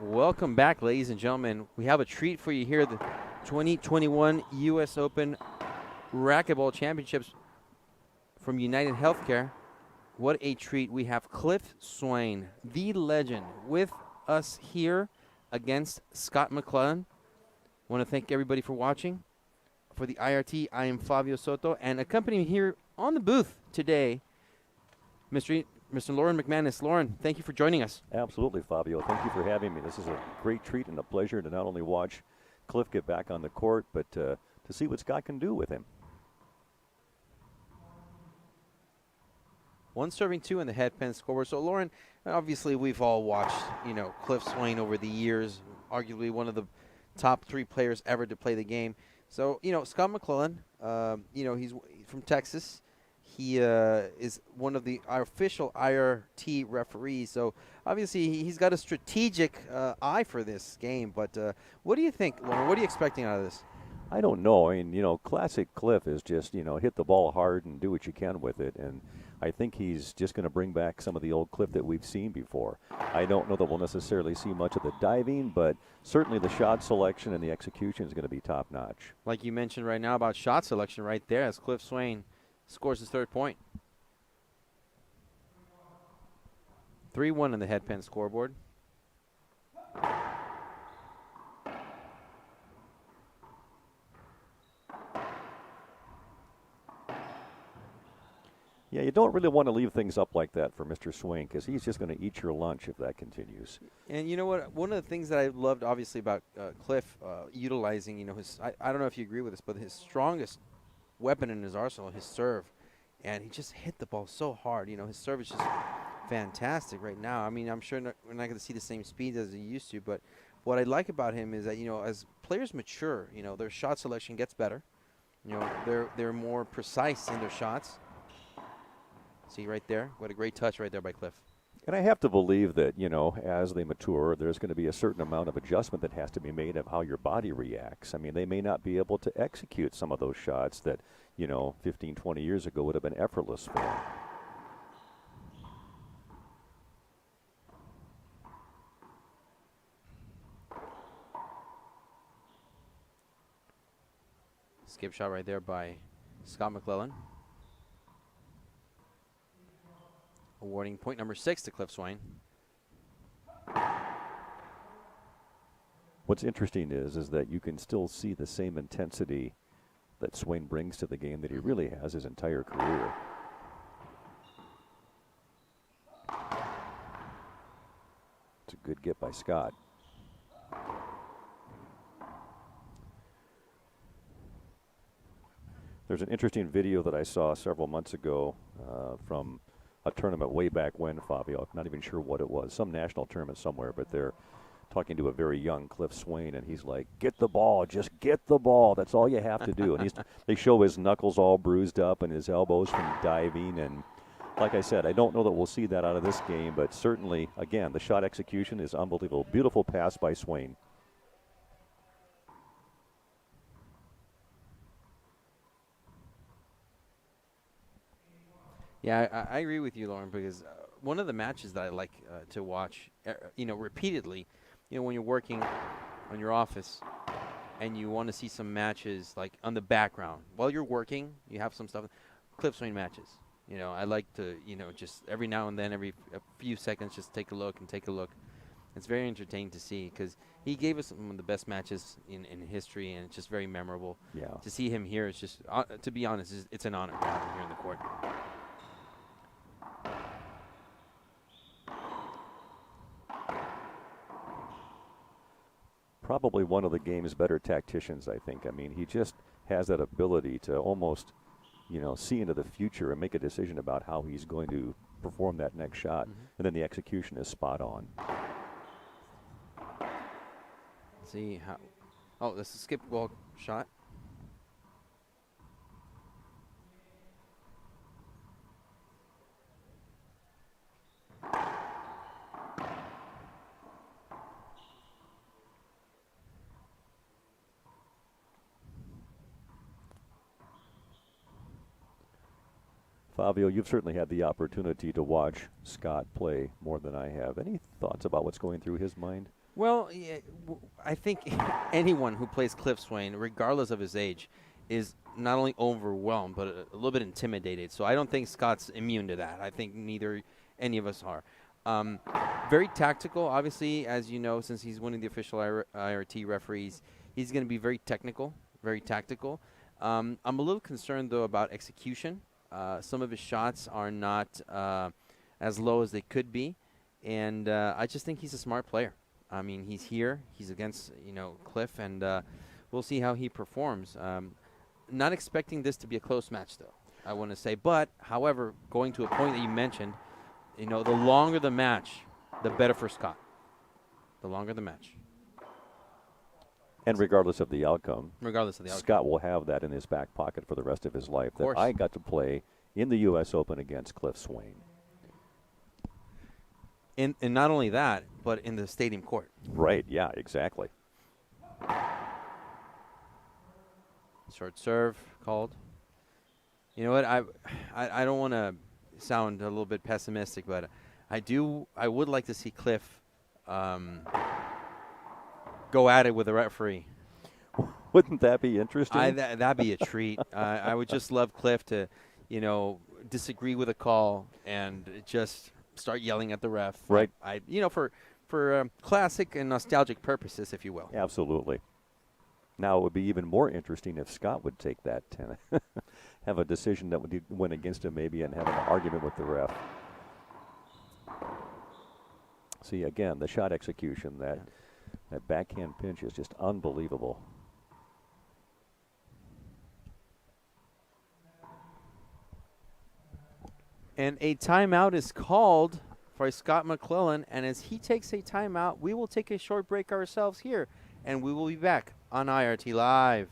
Welcome back, ladies and gentlemen. We have a treat for you here, the 2021 U.S. Open Racquetball Championships from United Healthcare. What a treat. We have Cliff Swain, the legend, with us here against Scott McLellan. Want to thank everybody for watching. For the IRT, I am Fabio Soto, and accompanying me here on the booth today, Mr. Lauren McManus. Lauren, thank you for joining us. Absolutely, Fabio. Thank you for having me. This is a great treat and a pleasure to not only watch Cliff get back on the court, but to see what Scott can do with him. 1-2 in the headpin scoreboard. So, Lauren, obviously we've all watched, Cliff Swain over the years, arguably one of the top 3 players ever to play the game. So, Scott McLellan, he's from Texas. He is one of the official IRT referees. So, obviously, he's got a strategic eye for this game. But what do you think, Lauren? What are you expecting out of this? I don't know. I mean, classic Cliff is just, hit the ball hard and do what you can with it. And I think he's just going to bring back some of the old Cliff that we've seen before. I don't know that we'll necessarily see much of the diving, but certainly the shot selection and the execution is going to be top-notch. Like you mentioned right now about shot selection right there as Cliff Swain scores his 3rd point. 3-1 in the headpin scoreboard. Yeah, you don't really want to leave things up like that for Mr. Swain because he's just going to eat your lunch if that continues. And you know what? One of the things that I loved, obviously, about Cliff utilizing, his I don't know if you agree with this, but his strongest weapon in his arsenal, his serve. And he just hit the ball so hard. His serve is just fantastic right now. I mean, I'm sure we're not going to see the same speed as he used to, but what I like about him is that, as players mature, their shot selection gets better. They're more precise in their shots. See right there? What a great touch right there by Cliff. And I have to believe that, as they mature, there's going to be a certain amount of adjustment that has to be made of how your body reacts. I mean, they may not be able to execute some of those shots that, 15, 20 years ago would have been effortless for them. Skip shot right there by Scott McLellan. Awarding point number 6 to Cliff Swain. What's interesting is that you can still see the same intensity that Swain brings to the game that he really has his entire career. It's a good get by Scott. There's an interesting video that I saw several months ago from a tournament way back when, Fabio. I'm not even sure what it was. Some national tournament somewhere, but they're talking to a very young Cliff Swain, and he's like, get the ball, just get the ball. That's all you have to do. And they show his knuckles all bruised up and his elbows from diving. And like I said, I don't know that we'll see that out of this game, but certainly, again, the shot execution is unbelievable. Beautiful pass by Swain. Yeah, I agree with you, Lauren, because one of the matches that I like to watch, repeatedly, when you're working on your office and you want to see some matches like on the background while you're working, you have some stuff. Cliff Swain matches. I like to, just every now and then, every a few seconds, just take a look. It's very entertaining to see because he gave us some of the best matches in history, and it's just very memorable. Yeah. To see him here is just, to be honest, it's an honor to have him here in the court. Probably one of the game's better tacticians, I think. I mean, he just has that ability to almost, see into the future and make a decision about how he's going to perform that next shot. Mm-hmm. And then the execution is spot on. Let's see how. Oh, this is a skip ball shot. Fabio, you've certainly had the opportunity to watch Scott play more than I have. Any thoughts about what's going through his mind? Well, yeah, I think anyone who plays Cliff Swain, regardless of his age, is not only overwhelmed but a little bit intimidated. So I don't think Scott's immune to that. I think neither any of us are. Very tactical, obviously, as you know, since he's one of the official IRT referees. He's going to be very technical, very tactical. I'm a little concerned, though, about execution. Some of his shots are not as low as they could be, and I just think he's a smart player. I mean, he's here. He's against, Cliff, and we'll see how he performs. Not expecting this to be a close match, though, I want to say. But, however, going to a point that you mentioned, the longer the match, the better for Scott. The longer the match. And regardless of the outcome, Scott Scott will have that in his back pocket for the rest of his life. That I got to play in the U.S. Open against Cliff Swain. And not only that, but in the stadium court. Right, yeah, exactly. Short serve called. You know what? I don't want to sound a little bit pessimistic, but I would like to see Cliff go at it with the referee. Wouldn't that be interesting? That'd be a treat. I would just love Cliff to, disagree with a call and just start yelling at the ref. Right. For classic and nostalgic purposes, if you will. Absolutely. Now it would be even more interesting if Scott would take that have a decision that would win against him maybe and have an argument with the ref. See, again, the shot execution, that backhand pinch is just unbelievable. And a timeout is called for Scott McLellan. And as he takes a timeout, we will take a short break ourselves here. And we will be back on IRT Live.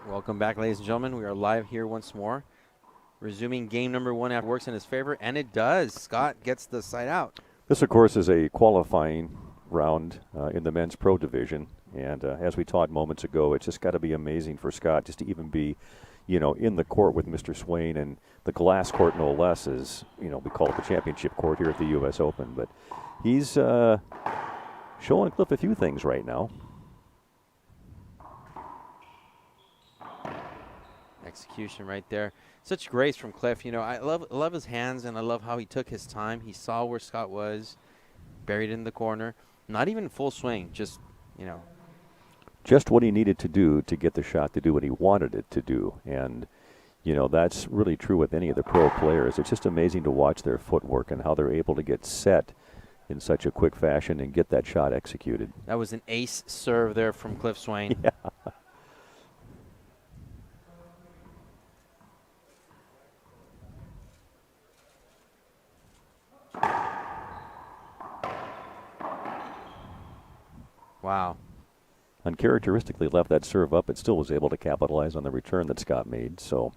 Welcome back, ladies and gentlemen. We are live here once more, resuming game number one after works in his favor, and it does. Scott gets the side out. This, of course, is a qualifying round in the men's pro division, and as we talked moments ago, it's just got to be amazing for Scott just to even be, in the court with Mr. Swain, and the glass court no less is, we call it the championship court here at the U.S. Open, but he's showing Cliff a few things right now. Execution right there. Such grace from Cliff. I love his hands, and I love how he took his time. He saw where Scott was, buried in the corner. Not even full swing, just, Just what he needed to do to get the shot to do what he wanted it to do. And, that's really true with any of the pro players. It's just amazing to watch their footwork and how they're able to get set in such a quick fashion and get that shot executed. That was an ace serve there from Cliff Swain. Yeah. Wow. Uncharacteristically left that serve up, but still was able to capitalize on the return that Scott made. So,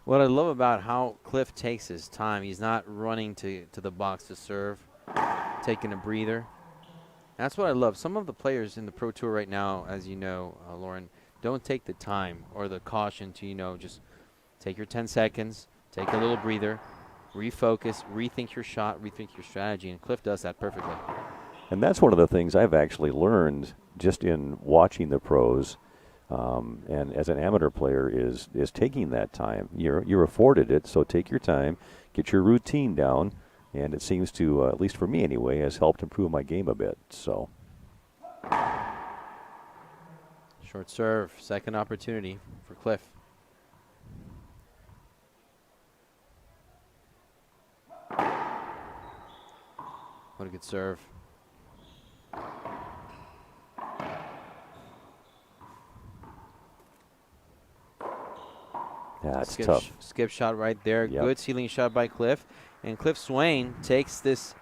what I love about how Cliff takes his time, he's not running to the box to serve, taking a breather. That's what I love. Some of the players in the Pro Tour right now, as you know, Lauren, don't take the time or the caution to, just take your 10 seconds, take a little breather, refocus, rethink your shot, rethink your strategy, and Cliff does that perfectly. And that's one of the things I've actually learned just in watching the pros, and as an amateur player is taking that time. You're afforded it, so take your time, get your routine down, and it seems to, at least for me anyway, has helped improve my game a bit. So. Short serve, second opportunity for Cliff. What a good serve. Yeah, it's tough. Skip shot right there. Yep. Good ceiling shot by Cliff. And Cliff Swain takes this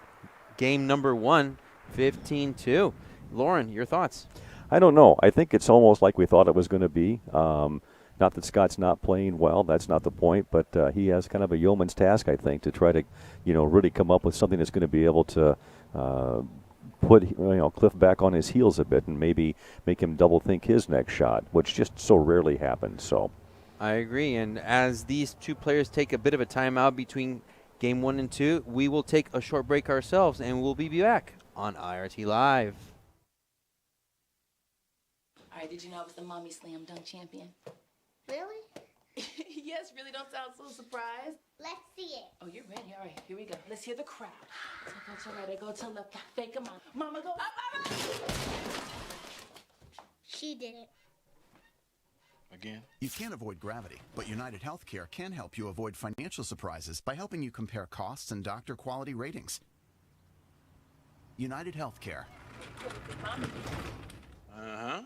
game number 1, 15-2. Lauren, your thoughts? I don't know. I think it's almost like we thought it was going to be. Not that Scott's not playing well. That's not the point. But he has kind of a yeoman's task, I think, to try to, really come up with something that's going to be able to put Cliff back on his heels a bit and maybe make him double think his next shot, which just so rarely happens. So. I agree. And as these two players take a bit of a timeout between game 1 and 2, we will take a short break ourselves, and we'll be back on IRT Live. All right, did you know I was the mommy slam dunk champion? Really? Yes, really, don't sound so surprised. Let's see it. Oh, you're ready. All right, here we go. Let's hear the crowd. So go to right, I go to left, fake a mom. Mama go up, up, up. She did it. Again? You can't avoid gravity, but United Healthcare can help you avoid financial surprises by helping you compare costs and doctor quality ratings. United Healthcare. Uh-huh.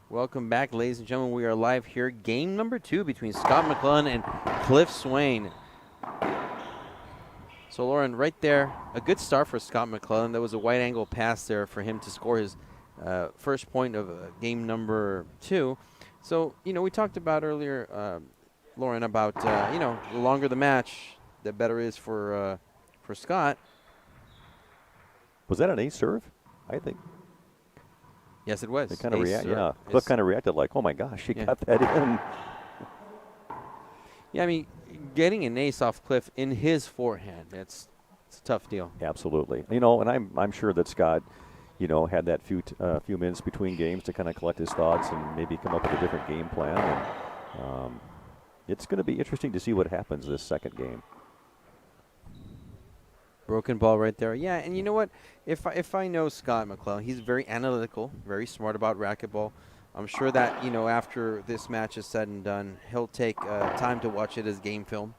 Welcome back, ladies and gentlemen. We are live here. Game number 2 between Scott McLellan and Cliff Swain. So, Lauren, right there, a good start for Scott McLellan. That was a wide angle pass there for him to score his first point of game number 2. So, we talked about earlier, Lauren, about, the longer the match, the better it is for Scott. Was that an ace serve? I think. Yes, it was. They kind of reacted. Cliff kind of reacted like, oh my gosh, he got that in. Yeah, I mean, getting an ace off Cliff in his forehand, it's a tough deal. Absolutely. And I'm sure that Scott, had that few minutes between games to kind of collect his thoughts and maybe come up with a different game plan. And it's going to be interesting to see what happens this second game. Broken ball right there. Yeah, and you know what? If I know Scott McLellan, he's very analytical, very smart about racquetball. I'm sure that, after this match is said and done, he'll take time to watch it as game film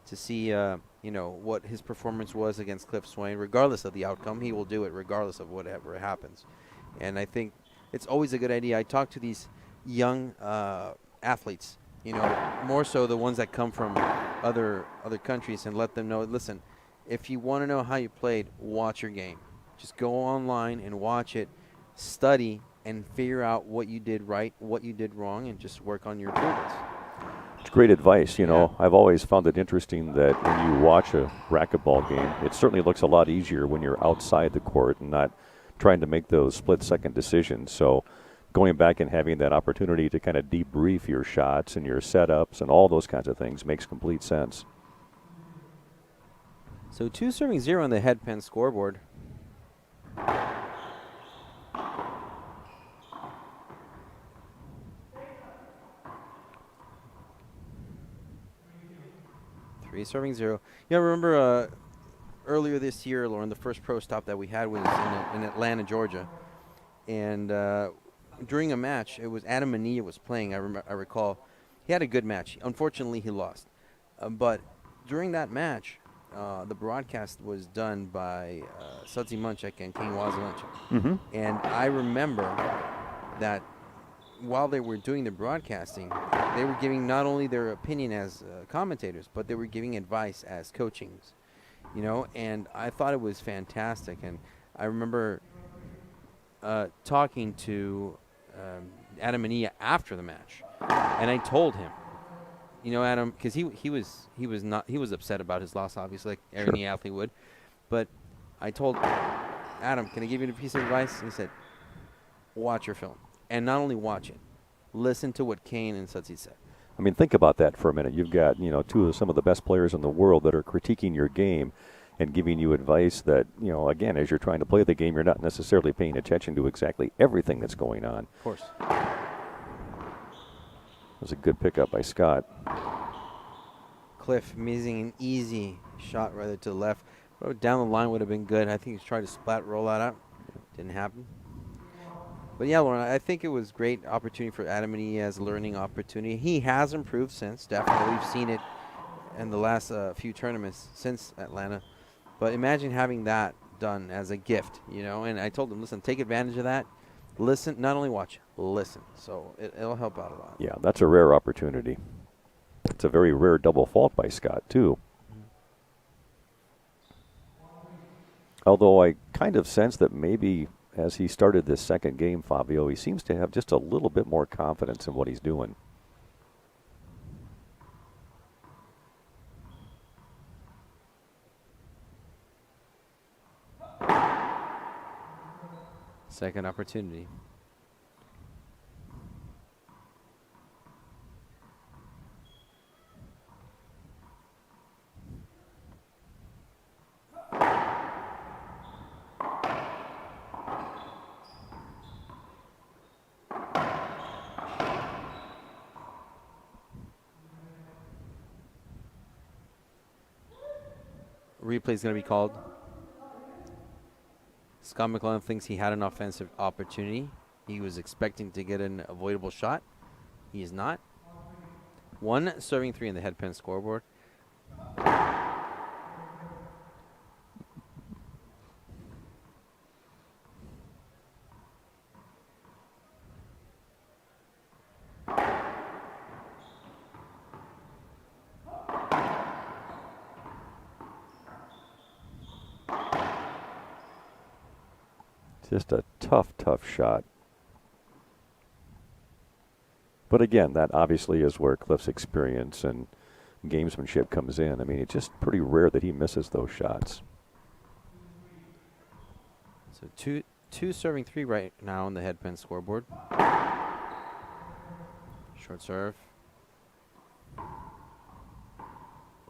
to see, what his performance was against Cliff Swain. Regardless of the outcome, he will do it regardless of whatever happens. And I think it's always a good idea. I talk to these young athletes, more so the ones that come from other countries, and let them know, listen, if you want to know how you played, watch your game. Just go online and watch it, study, and figure out what you did right, what you did wrong, and just work on your improvements. It's great advice. Yeah. I've always found it interesting that when you watch a racquetball game, it certainly looks a lot easier when you're outside the court and not trying to make those split-second decisions. So going back and having that opportunity to kind of debrief your shots and your setups and all those kinds of things makes complete sense. So 2-0 on the headpen scoreboard. Three serving 0. Yeah, remember earlier this year, Lauren, the first pro stop that we had was in Atlanta, Georgia, and during a match, it was Adam Manilla was playing. I recall, he had a good match. Unfortunately, he lost, but during that match, the broadcast was done by Sudzi Munchak and King Wazamunchak. And I remember that while they were doing the broadcasting, they were giving not only their opinion as commentators, but they were giving advice as coachings, and I thought it was fantastic. And I remember talking to Adam Manilla after the match, and I told him, Adam, because he was upset about his loss, obviously, like any athlete would. But I told Adam, can I give you a piece of advice? And he said, watch your film. And not only watch it, listen to what Kane and Sudzi said. I mean, think about that for a minute. You've got, two of some of the best players in the world that are critiquing your game and giving you advice that, again, as you're trying to play the game, you're not necessarily paying attention to exactly everything that's going on. Of course. That was a good pickup by Scott. Cliff missing an easy shot rather to the left. Down the line would have been good. I think he's trying to splat roll that out. Didn't happen. But yeah, Lauren, I think it was great opportunity for Adam and he as a learning opportunity. He has improved since, definitely. We've seen it in the last few tournaments since Atlanta. But imagine having that done as a gift, And I told him, listen, take advantage of that. Listen, not only watch, listen. So it'll help out a lot. Yeah, that's a rare opportunity. It's a very rare double fault by Scott, too. Although I kind of sense that maybe as he started this second game, Fabio, he seems to have just a little bit more confidence in what he's doing. Second opportunity. Replay is going to be called. Scott McLellan thinks he had an offensive opportunity. He was expecting to get an avoidable shot. He is not. 1-3 in the headpen scoreboard. Just a tough shot. But again, that obviously is where Cliff's experience and gamesmanship comes in. I mean, it's just pretty rare that he misses those shots. So 2-3 right now on the headpen scoreboard. Short serve.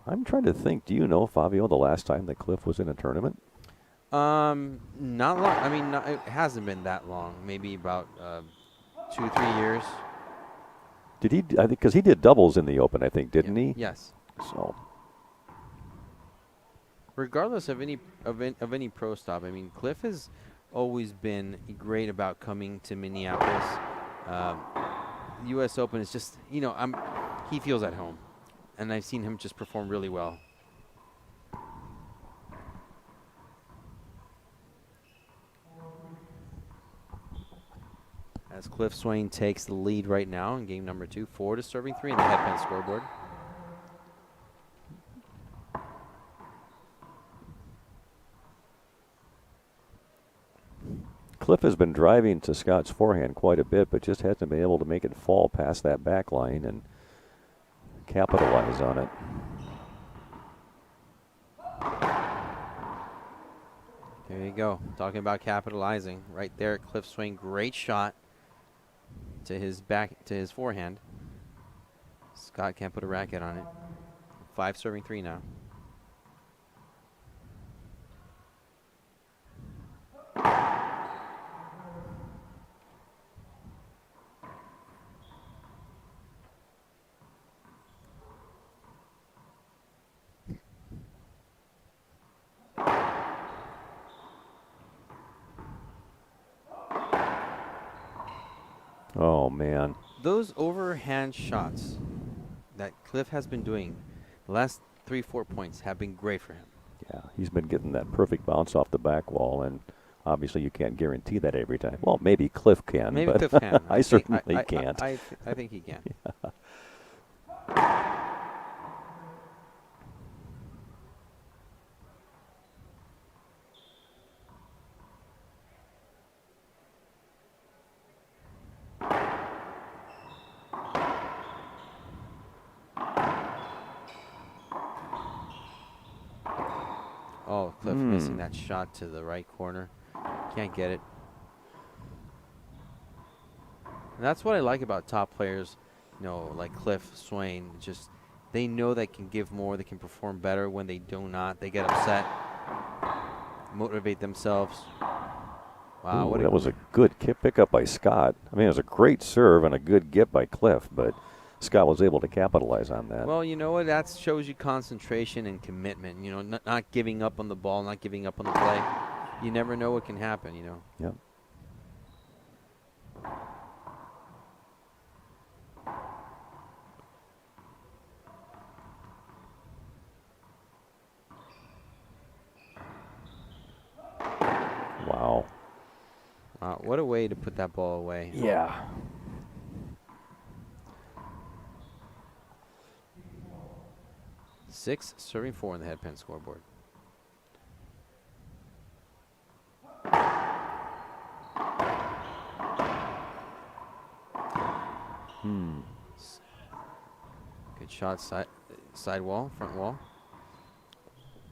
I'm trying to think, do you know, Fabio, the last time that Cliff was in a tournament? Not long. I mean, it hasn't been that long. Maybe about 2-3 years. Did he? I think because he did doubles in the Open, I think, didn't he? Yes. So, regardless of any pro stop, I mean, Cliff has always been great about coming to Minneapolis. U.S. Open is just, he feels at home, and I've seen him just perform really well. as Cliff Swain takes the lead right now in game number 2, 4-3 in the headpan scoreboard. Cliff has been driving to Scott's forehand quite a bit, but just hasn't been able to make it fall past that back line and capitalize on it. There you go. Talking about capitalizing right there. Cliff Swain, great shot to his forehand. Scott can't put a racket on it. 5-3 now. Oh, man. Those overhand shots that Cliff has been doing the last 3-4 points have been great for him. Yeah, he's been getting that perfect bounce off the back wall, and obviously you can't guarantee that every time. Well, maybe Cliff can, Maybe but Cliff can. I certainly can't. I think he can. Yeah. Oh, Cliff missing that shot to the right corner. Can't get it. And that's what I like about top players, you know, like Cliff Swain. Just they know they can give more, they can perform better. When they do not, they get upset, motivate themselves. Wow, Ooh, what that was a good pickup by Scott. I mean, it was a great serve and a good get by Cliff, but Scott was able to capitalize on that. Well, you know what? That shows you concentration and commitment. You know, not giving up on the ball, not giving up on the play. You never know what can happen, you know. Yep. Wow. Wow, what a way to put that ball away. Yeah. Six, serving 4 on the headpan scoreboard. Good shot, side wall, front wall.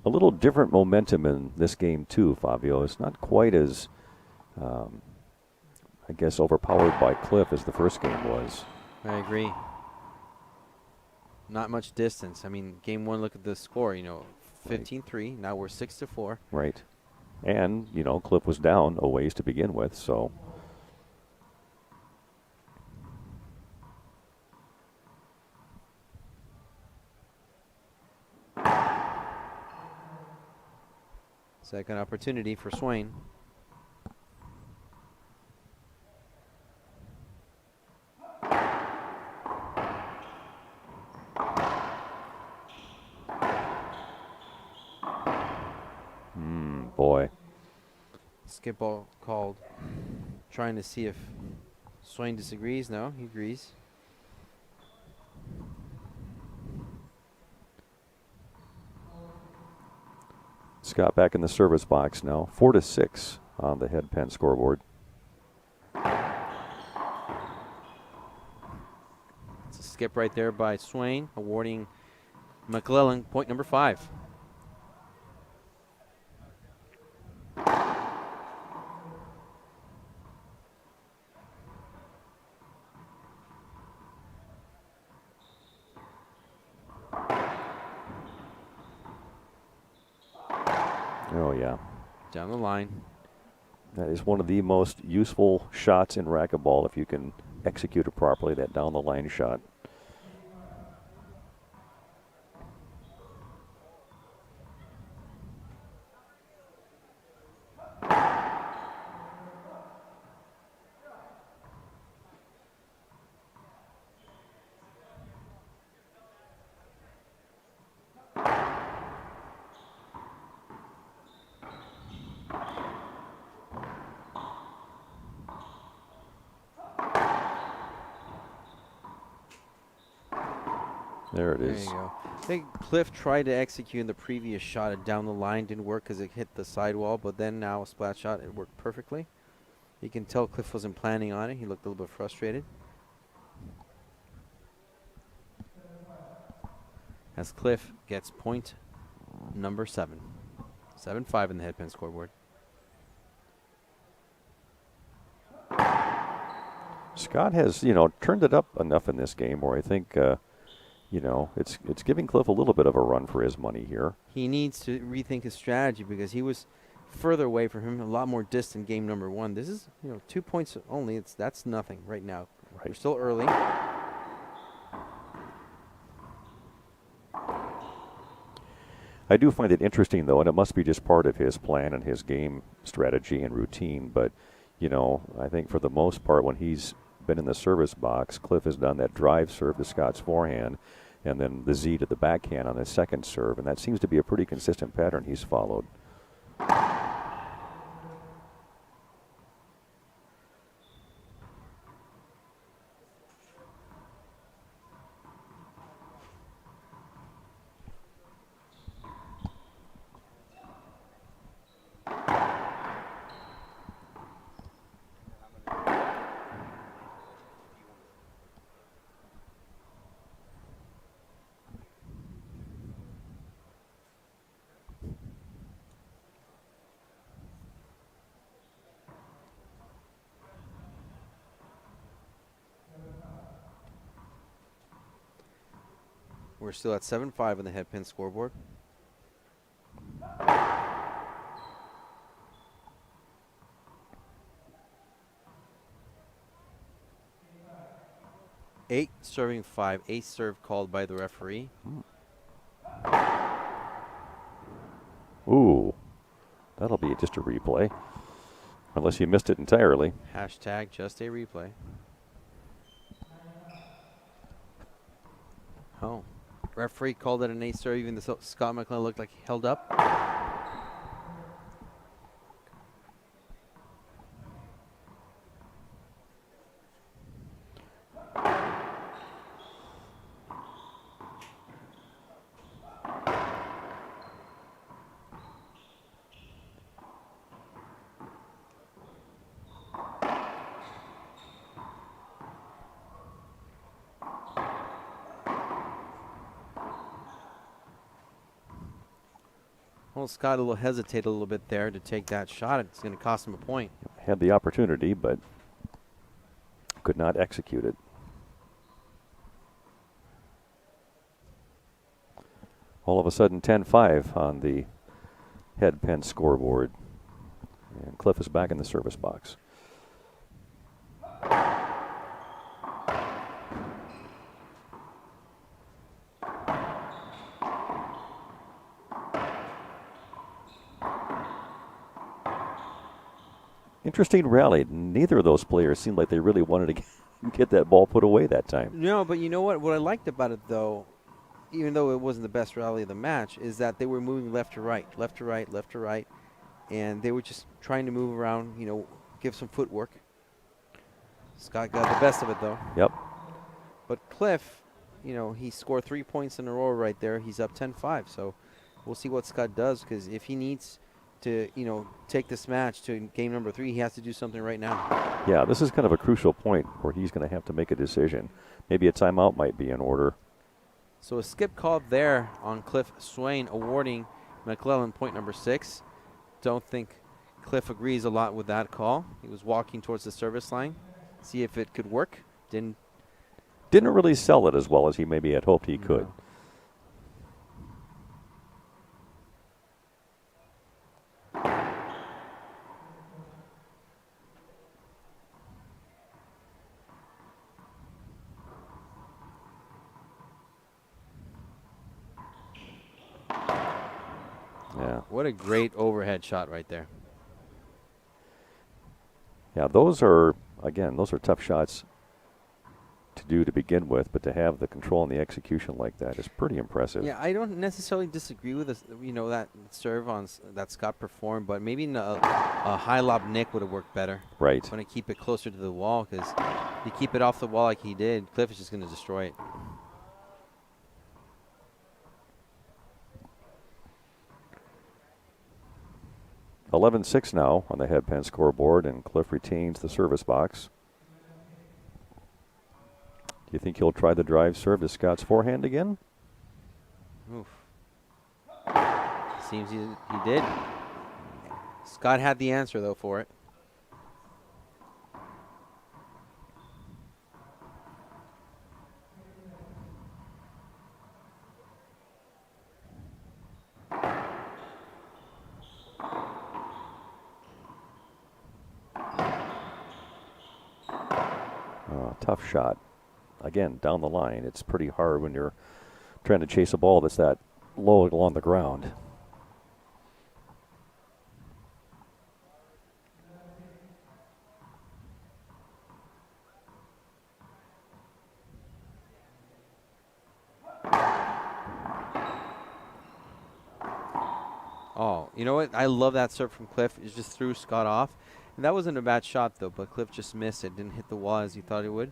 A little different momentum in this game too, Fabio. It's not quite as, I guess, overpowered by Cliff as the first game was. I agree. Not much distance. I mean, game 1, look at the score, you know, 15-3. Now we're 6-4. Right. And, you know, Cliff was down a ways to begin with, so. Second opportunity for Swain. Boy. Skip ball called. Trying to see if Swain disagrees. No, he agrees. Scott back in the service box now. 4-6 on the headpan scoreboard. It's a skip right there by Swain, awarding McLellan point number 5. Oh, yeah. Down the line. That is one of the most useful shots in racquetball if you can execute it properly, that down the line shot. There it There is. you go. I think Cliff tried to execute in the previous shot and down the line. Didn't work because it hit the sidewall, but then now a splat shot, it worked perfectly. You can tell Cliff wasn't planning on it. He looked a little bit frustrated. As Cliff gets point number 7. 7-5 in the headpin scoreboard. Scott has, turned it up enough in this game where I think, it's giving Cliff a little bit of a run for his money here. He needs to rethink his strategy because he was further away from him, a lot more distant game number 1. This is, 2 points only. That's nothing right now. Right. We're still early. I do find it interesting, though, and it must be just part of his plan and his game strategy and routine. But, I think for the most part, when he's been in the service box, Cliff has done that drive serve to Scott's forehand and then the Z to the backhand on his second serve. And that seems to be a pretty consistent pattern he's followed. We're still at 7-5 on the headpin scoreboard. Eight serving 5. Ace serve called by the referee. Ooh, that'll be just a replay. Unless you missed it entirely. Hashtag just a replay. Oh. Referee called it an ace serve, even though Scott McLellan looked like he held up. Well, Scott will hesitate a little bit there to take that shot. It's going to cost him a point. Had the opportunity, but could not execute it. All of a sudden, 10-5 on the headpin scoreboard. And Cliff is back in the service box. Interesting rally. Neither of those players seemed like they really wanted to get that ball put away that time. No, but you know what? What I liked about it, though, even though it wasn't the best rally of the match, is that they were moving left to right, left to right, left to right, and they were just trying to move around, give some footwork. Scott got the best of it, though. Yep. But Cliff, he scored 3 points in a row right there. He's up 10-5, so we'll see what Scott does, because if he needs to, take this match to game number 3, he has to do something right now. Yeah, this is kind of a crucial point where he's going to have to make a decision. Maybe a timeout might be in order. So a skip called there on Cliff Swain, awarding McLellan point number 6. Don't think Cliff agrees a lot with that call. He was walking towards the service line, see if it could work. Didn't really sell it as well as he maybe had hoped he could. Yeah. What a great overhead shot right there. Yeah, those are tough shots to do to begin with, but to have the control and the execution like that is pretty impressive. Yeah, I don't necessarily disagree with this, that serve that Scott performed, but maybe a high lob Nick would have worked better. Right. Want to keep it closer to the wall, because if you keep it off the wall like he did, Cliff is just going to destroy it. 11-6 now on the headpan scoreboard, and Cliff retains the service box. Do you think he'll try the drive serve to Scott's forehand again? Oof. Seems he did. Scott had the answer, though, for it. Tough shot. Again, down the line, it's pretty hard when you're trying to chase a ball that's that low along the ground. Oh, you know what? I love that serve from Cliff. It just threw Scott off. And that wasn't a bad shot, though, but Cliff just missed it. Didn't hit the wall as he thought he would.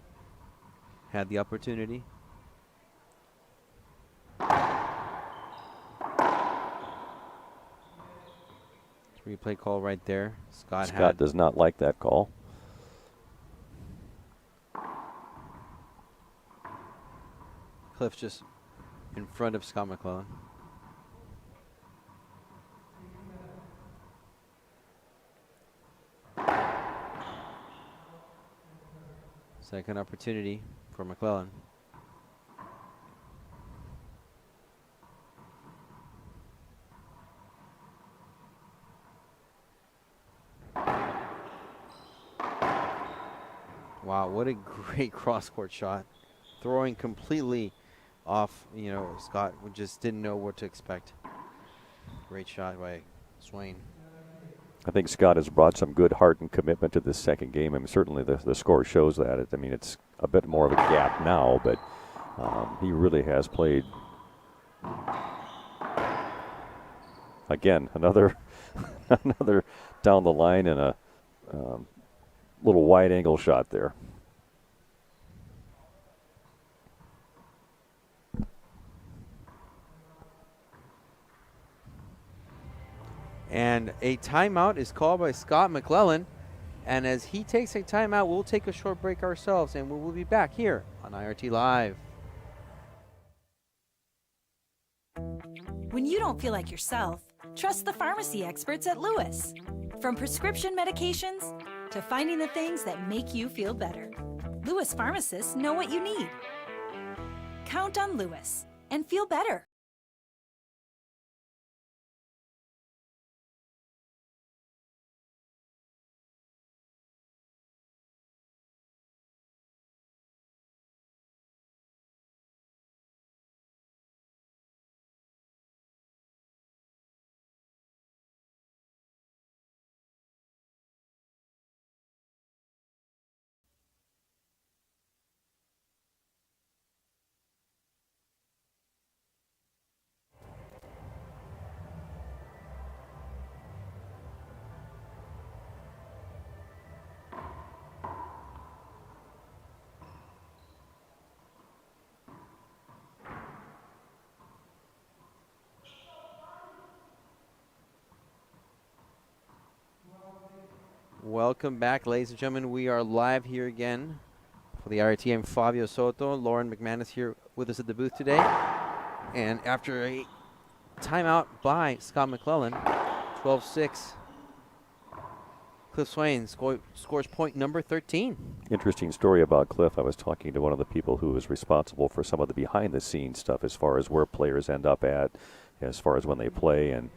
Had the opportunity. Replay call right there. Scott does not like that call. Cliff just in front of Scott McLellan. Second opportunity for McLellan. Wow, what a great cross-court shot. Throwing completely off, Scott just didn't know what to expect. Great shot by Swain. I think Scott has brought some good heart and commitment to this second game. I mean, certainly the score shows that. It's a bit more of a gap now, but he really has played. Again, another another down the line and a little wide angle shot there. And a timeout is called by Scott McLellan. And as he takes a timeout, we'll take a short break ourselves, and we will be back here on IRT Live. When you don't feel like yourself, trust the pharmacy experts at Lewis. From prescription medications to finding the things that make you feel better, Lewis pharmacists know what you need. Count on Lewis and feel better. Welcome back, ladies and gentlemen. We are live here again for the IRT. I'm Fabio Soto. Lauren McManus here with us at the booth today. And after a timeout by Scott McLellan, 12-6, Cliff Swain scores point number 13. Interesting story about Cliff. I was talking to one of the people who is responsible for some of the behind-the-scenes stuff as far as where players end up at, as far as when they play. And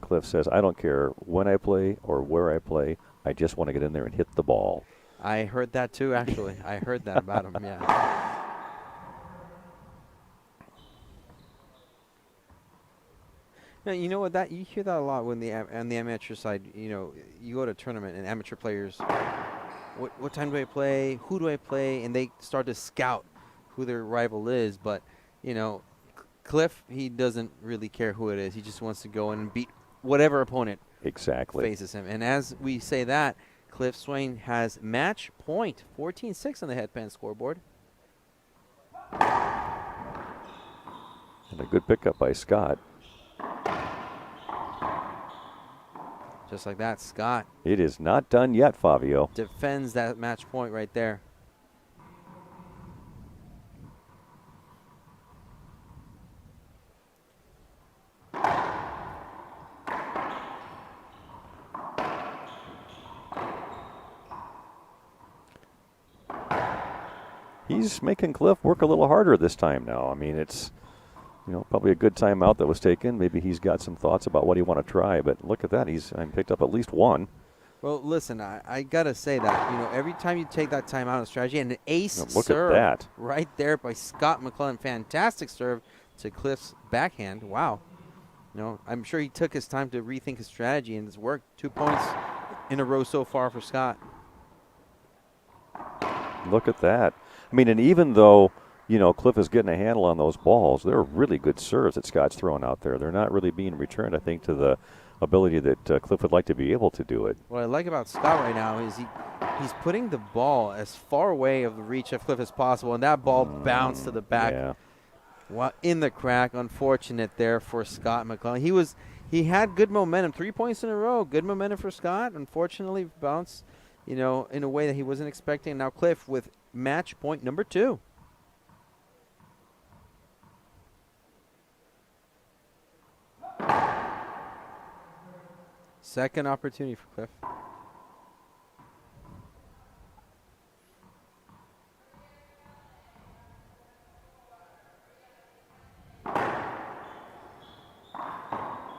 Cliff says, I don't care when I play or where I play. I just want to get in there and hit the ball. I heard that too, actually. I heard that about him, yeah. Now, you know what? You hear that a lot when on the amateur side. You go to a tournament and amateur players, what time do I play? Who do I play? And they start to scout who their rival is. But, Cliff, he doesn't really care who it is. He just wants to go in and beat whatever opponent faces him. And as we say that, Cliff Swain has match point, 14-6 on the headpan scoreboard. And a good pickup by Scott. Just like that, Scott It is not done yet, Fabio. defends that match point right there. He's making Cliff work a little harder this time now. I mean, it's, probably a good timeout that was taken. Maybe he's got some thoughts about what he want to try, but look at that. He's picked up at least one. Well, listen, I got to say that, every time you take that time out of strategy, and an ace Look serve at that. right there by Scott McLellan. Fantastic serve to Cliff's backhand. Wow. I'm sure he took his time to rethink his strategy, and it's worked. 2 points in a row so far for Scott. Look at that. I mean, and even though, Cliff is getting a handle on those balls, they're really good serves that Scott's throwing out there. They're not really being returned, I think, to the ability that Cliff would like to be able to do it. What I like about Scott right now is he's putting the ball as far away of the reach of Cliff as possible, and that ball bounced to the back. Yeah. In the crack. Unfortunate there for Scott McLellan. He had good momentum. 3 points in a row. Good momentum for Scott. Unfortunately, bounced, in a way that he wasn't expecting. Now Cliff with match point number 2. Second opportunity for Cliff.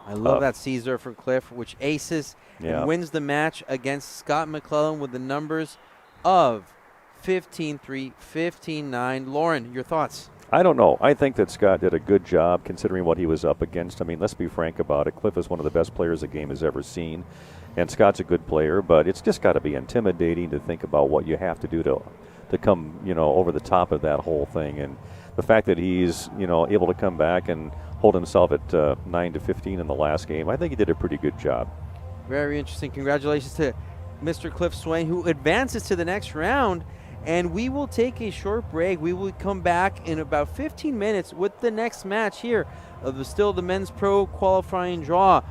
I love that Caesar for Cliff, which aces and wins the match against Scott McLellan with the numbers of 15-3, 15-9. Lauren, your thoughts? I don't know. I think that Scott did a good job considering what he was up against. I mean, let's be frank about it. Cliff is one of the best players the game has ever seen, and Scott's a good player, but it's just got to be intimidating to think about what you have to do to come, over the top of that whole thing. And the fact that he's, able to come back and hold himself at 9-15 in the last game, I think he did a pretty good job. Very interesting. Congratulations to Mr. Cliff Swain, who advances to the next round. And we will take a short break. We will come back in about 15 minutes with the next match here of the men's pro qualifying draw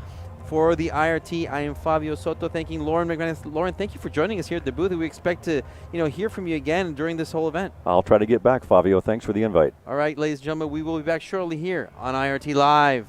for the IRT. I am Fabio Soto, thanking Lauren McManus. Lauren, thank you for joining us here at the booth. We expect to, hear from you again during this whole event. I'll try to get back, Fabio. Thanks for the invite. All right, ladies and gentlemen, we will be back shortly here on IRT Live.